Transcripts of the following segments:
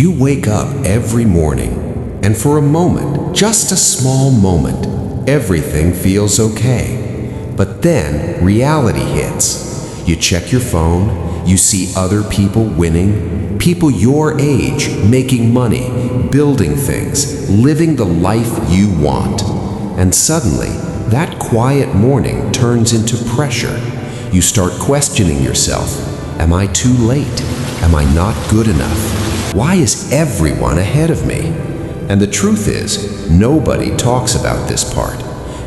You wake up every morning, and for a moment, just a small moment, everything feels okay. But then reality hits. You check your phone, you see other people winning, people your age making money, building things, living the life you want. And suddenly, that quiet morning turns into pressure. You start questioning yourself. Am I too late? Am I not good enough? Why is everyone ahead of me? And the truth is, nobody talks about this part.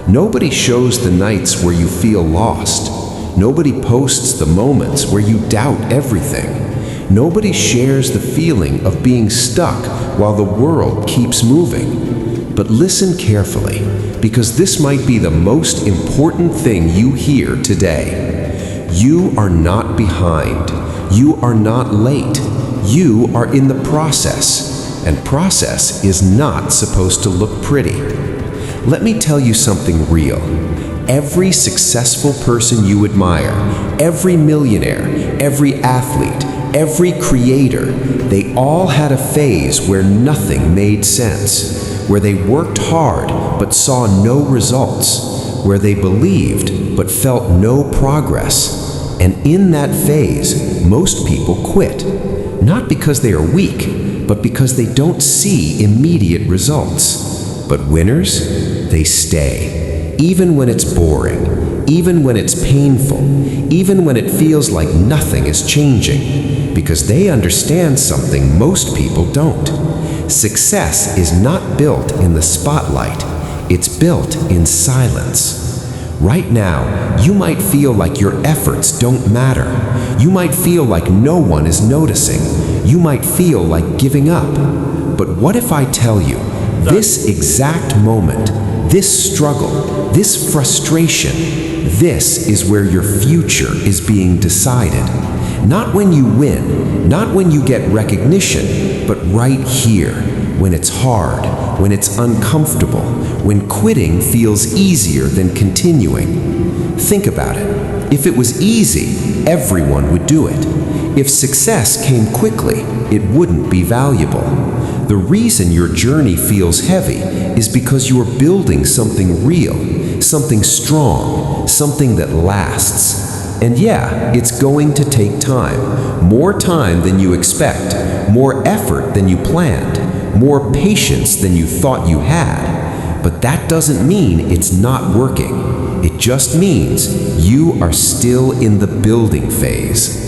Nobody shows the nights where you feel lost. Nobody posts the moments where you doubt everything. Nobody shares the feeling of being stuck while the world keeps moving. But listen carefully, because this might be the most important thing you hear today. You are not behind. You are not late. You are in the process, and process is not supposed to look pretty. Let me tell you something real. Every successful person you admire, every millionaire, every athlete, every creator, they all had a phase where nothing made sense, where they worked hard but saw no results, where they believed but felt no progress. And in that phase, most people quit, not because they are weak, but because they don't see immediate results. But winners, they stay, even when it's boring, even when it's painful, even when it feels like nothing is changing, because they understand something most people don't. Success is not built in the spotlight, it's built in silence. Right now, you might feel like your efforts don't matter. You might feel like no one is noticing. You might feel like giving up. But what if I tell you, this exact moment, this struggle, this frustration, this is where your future is being decided. Not when you win, not when you get recognition, but right here, when it's hard, when it's uncomfortable, when quitting feels easier than continuing. Think about it. If it was easy, everyone would do it. If success came quickly, it wouldn't be valuable. The reason your journey feels heavy is because you are building something real, something strong, something that lasts. And yeah, it's going to take time. More time than you expect, more effort than you planned, more patience than you thought you had. But that doesn't mean it's not working. It just means you are still in the building phase.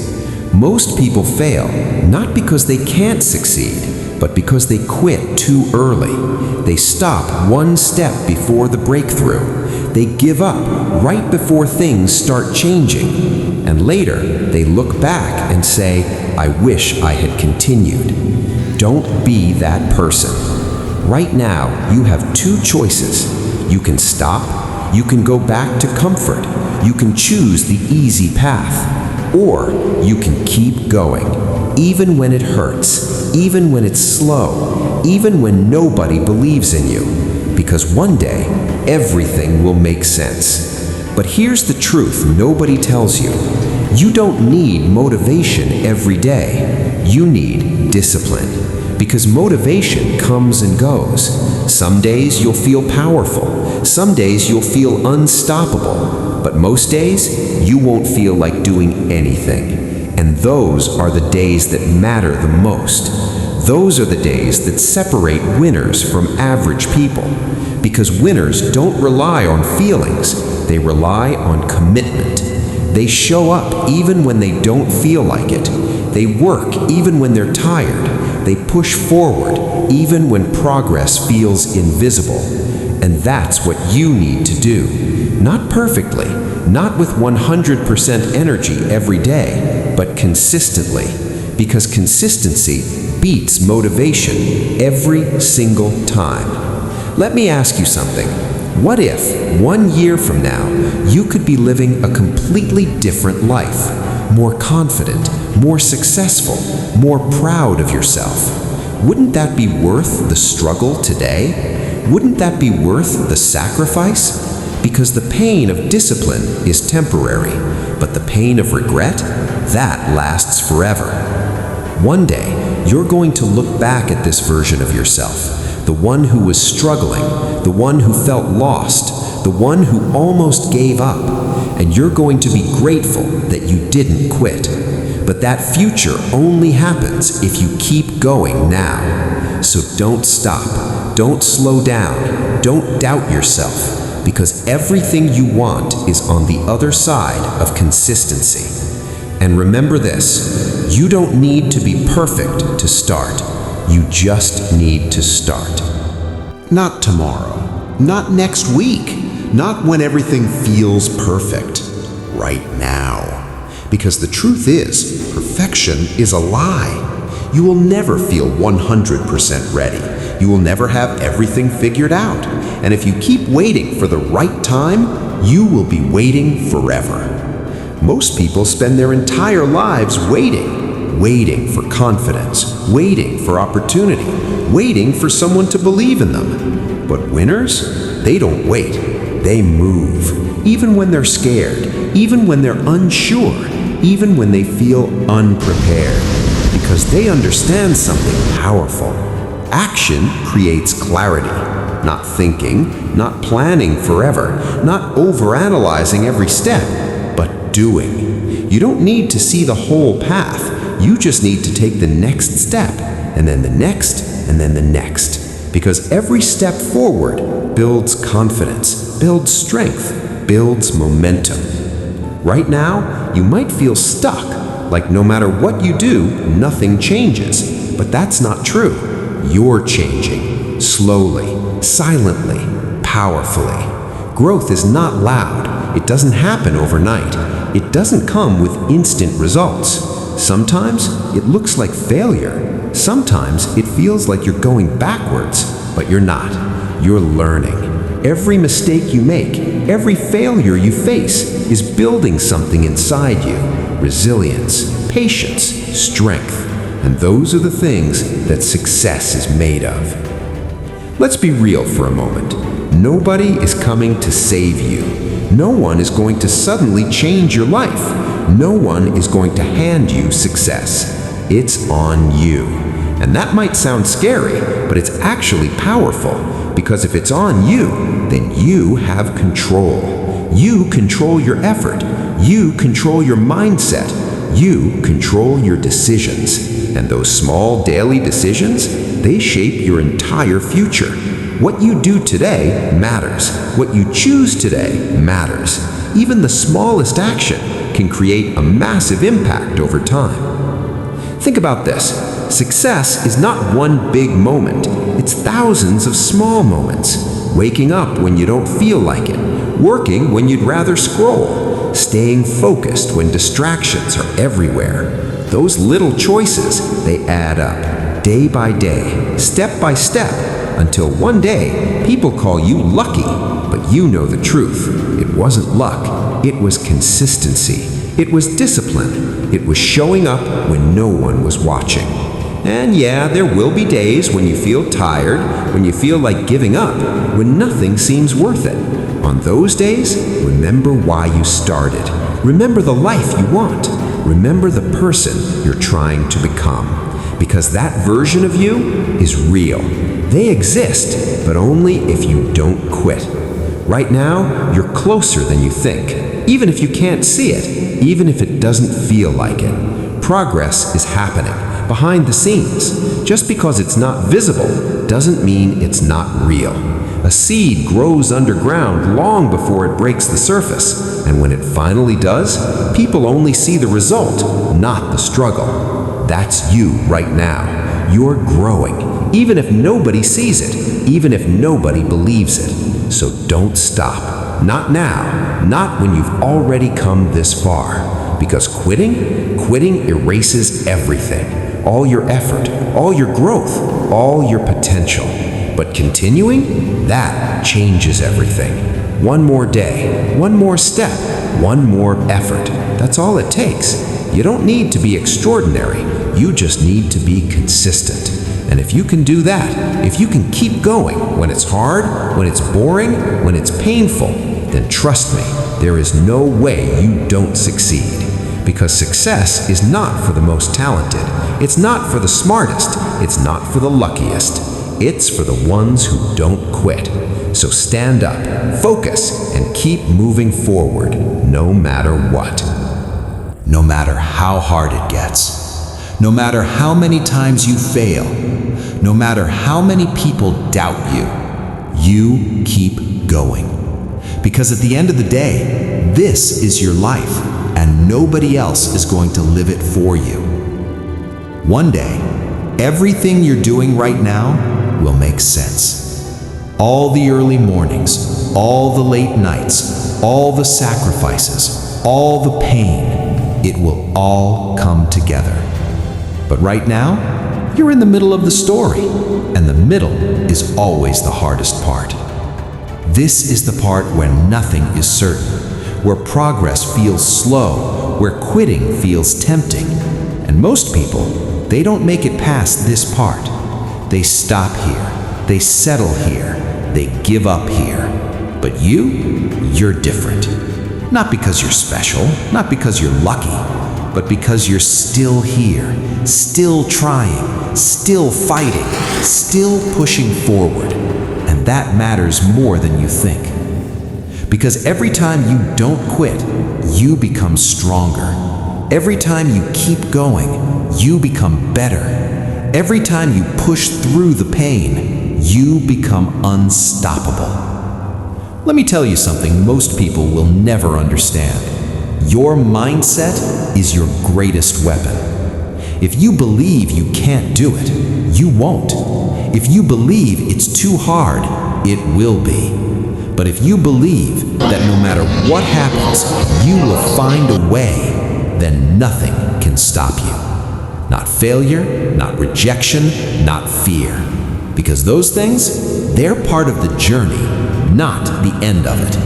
Most people fail, not because they can't succeed, but because they quit too early. They stop one step before the breakthrough. They give up right before things start changing. And later, they look back and say, I wish I had continued. Don't be that person. Right now, you have two choices. You can stop, you can go back to comfort, you can choose the easy path, or you can keep going, even when it hurts, even when it's slow, even when nobody believes in you, because one day, everything will make sense. But here's the truth nobody tells you. You don't need motivation every day. You need discipline. Because motivation comes and goes. Some days you'll feel powerful. Some days you'll feel unstoppable. But most days, you won't feel like doing anything. And those are the days that matter the most. Those are the days that separate winners from average people. Because winners don't rely on feelings, they rely on commitment. They show up even when they don't feel like it. They work even when they're tired. They push forward even when progress feels invisible. And that's what you need to do. Not perfectly, not with 100% energy every day, but consistently. Because consistency beats motivation every single time. Let me ask you something. What if 1 year from now, you could be living a completely different life? More confident, more successful, more proud of yourself. Wouldn't that be worth the struggle today? Wouldn't that be worth the sacrifice? Because the pain of discipline is temporary, but the pain of regret, that lasts forever. One day, you're going to look back at this version of yourself, the one who was struggling, the one who felt lost, the one who almost gave up, and you're going to be grateful that you didn't quit. But that future only happens if you keep going now. So don't stop, don't slow down, don't doubt yourself, because everything you want is on the other side of consistency. And remember this, you don't need to be perfect to start. You just need to start. Not tomorrow, not next week, not when everything feels perfect. Right now. Because the truth is, perfection is a lie. You will never feel 100% ready. You will never have everything figured out. And if you keep waiting for the right time, you will be waiting forever. Most people spend their entire lives waiting for confidence, waiting for opportunity, waiting for someone to believe in them. But winners, they don't wait, they move. Even when they're scared, even when they're unsure, even when they feel unprepared, because they understand something powerful. Action creates clarity, not thinking, not planning forever, not overanalyzing every step, but doing. You don't need to see the whole path. You just need to take the next step, and then the next, and then the next. Because every step forward builds confidence, builds strength, builds momentum. Right now, you might feel stuck, like no matter what you do, nothing changes. But that's not true. You're changing, slowly, silently, powerfully. Growth is not loud. It doesn't happen overnight. It doesn't come with instant results. Sometimes it looks like failure. Sometimes it feels like you're going backwards, but you're not. You're learning. Every mistake you make, every failure you face is building something inside you. Resilience, patience, strength. And those are the things that success is made of. Let's be real for a moment. Nobody is coming to save you. No one is going to suddenly change your life. No one is going to hand you success. It's on you. And that might sound scary, but it's actually powerful, because if it's on you, then you have control. You control your effort. You control your mindset. You control your decisions. And those small daily decisions, they shape your entire future. What you do today matters. What you choose today matters. Even the smallest action can create a massive impact over time. Think about this. Success is not one big moment. It's thousands of small moments. Waking up when you don't feel like it. Working when you'd rather scroll. Staying focused when distractions are everywhere. Those little choices, they add up. Day by day, step by step, until one day, people call you lucky. But you know the truth. It wasn't luck. It was consistency. It was discipline. It was showing up when no one was watching. And yeah, there will be days when you feel tired, when you feel like giving up, when nothing seems worth it. On those days, remember why you started. Remember the life you want. Remember the person you're trying to become. Because that version of you is real. They exist, but only if you don't quit. Right now, you're closer than you think, even if you can't see it, even if it doesn't feel like it. Progress is happening behind the scenes. Just because it's not visible doesn't mean it's not real. A seed grows underground long before it breaks the surface, and when it finally does, people only see the result, not the struggle. That's you right now. You're growing, even if nobody sees it, even if nobody believes it. So don't stop. Not now, not when you've already come this far. Because quitting erases everything. All your effort, all your growth, all your potential. But continuing, that changes everything. One more day, one more step, one more effort. That's all it takes. You don't need to be extraordinary. You just need to be consistent. And if you can do that, if you can keep going when it's hard, when it's boring, when it's painful, then trust me, there is no way you don't succeed. Because success is not for the most talented. It's not for the smartest. It's not for the luckiest. It's for the ones who don't quit. So stand up, focus, and keep moving forward, no matter what. No matter how hard it gets, no matter how many times you fail, no matter how many people doubt you, you keep going. Because at the end of the day, this is your life, and nobody else is going to live it for you. One day, everything you're doing right now will make sense. All the early mornings, all the late nights, all the sacrifices, all the pain, it will all come together. But right now, you're in the middle of the story, and the middle is always the hardest part. This is the part where nothing is certain, where progress feels slow, where quitting feels tempting. And most people, they don't make it past this part. They stop here, they settle here, they give up here. But you're different. Not because you're special, not because you're lucky, but because you're still here, still trying, still fighting, still pushing forward. And that matters more than you think. Because every time you don't quit, you become stronger. Every time you keep going, you become better. Every time you push through the pain, you become unstoppable. Let me tell you something most people will never understand. Your mindset is your greatest weapon. If you believe you can't do it, you won't. If you believe it's too hard, it will be. But if you believe that no matter what happens, you will find a way, then nothing can stop you. Not failure, not rejection, not fear. Because those things, they're part of the journey, not the end of it.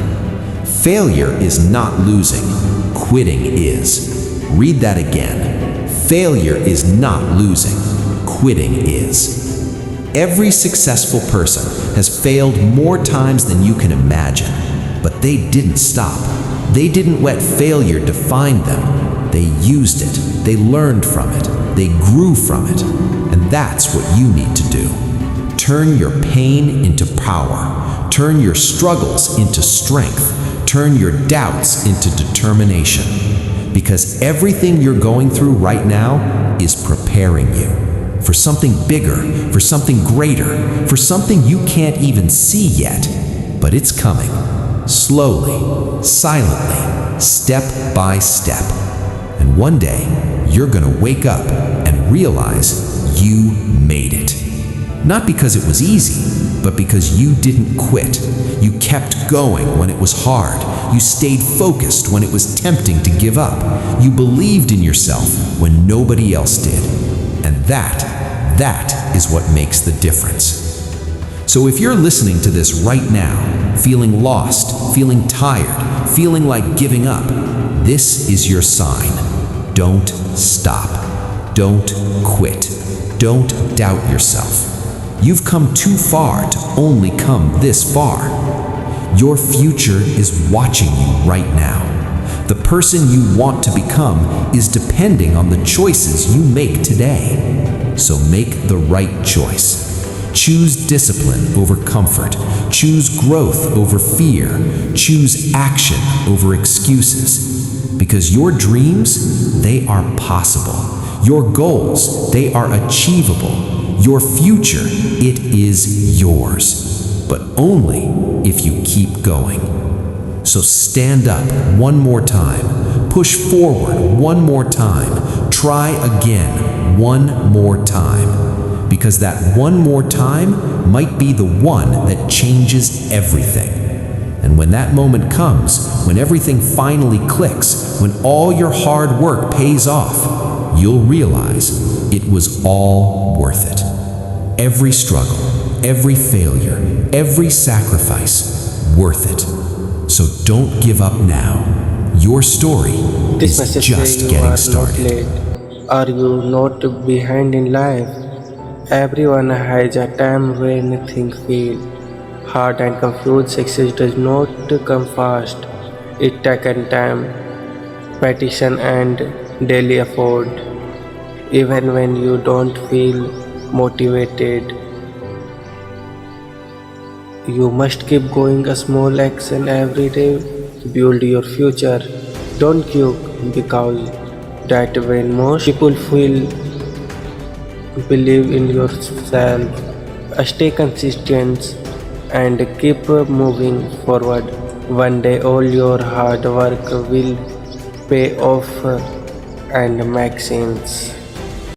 Failure is not losing, quitting is. Read that again. Failure is not losing, quitting is. Every successful person has failed more times than you can imagine, but they didn't stop. They didn't let failure define them. They used it, they learned from it, they grew from it, and that's what you need to do. Turn your pain into power. Turn your struggles into strength. Turn your doubts into determination. Because everything you're going through right now is preparing you for something bigger, for something greater, for something you can't even see yet. But it's coming, slowly, silently, step by step. And one day, you're gonna wake up and realize you made it. Not because it was easy, but because you didn't quit. You kept going when it was hard. You stayed focused when it was tempting to give up. You believed in yourself when nobody else did. And that is what makes the difference. So if you're listening to this right now, feeling lost, feeling tired, feeling like giving up, this is your sign. Don't stop. Don't quit. Don't doubt yourself. You've come too far to only come this far. Your future is watching you right now. The person you want to become is depending on the choices you make today. So make the right choice. Choose discipline over comfort. Choose growth over fear. Choose action over excuses. Because your dreams, they are possible. Your goals, they are achievable. Your future, it is yours. But only if you keep going. So stand up one more time. Push forward one more time. Try again one more time. Because that one more time might be the one that changes everything. And when that moment comes, when everything finally clicks, when all your hard work pays off, you'll realize it was all worth it. Every struggle, every failure, every sacrifice, worth it. So don't give up now. Your story This is message just says you getting are not started. late. Are you not behind in life? Everyone has a time when things feel hard and confused. Success does not come fast. It takes time. repetition and daily effort. Even when you don't feel motivated, you must keep going. A small action every day build your future. Don't quit because that when most people feel believe in yourself. Stay consistent and keep moving forward. One day all your hard work will pay off and make sense.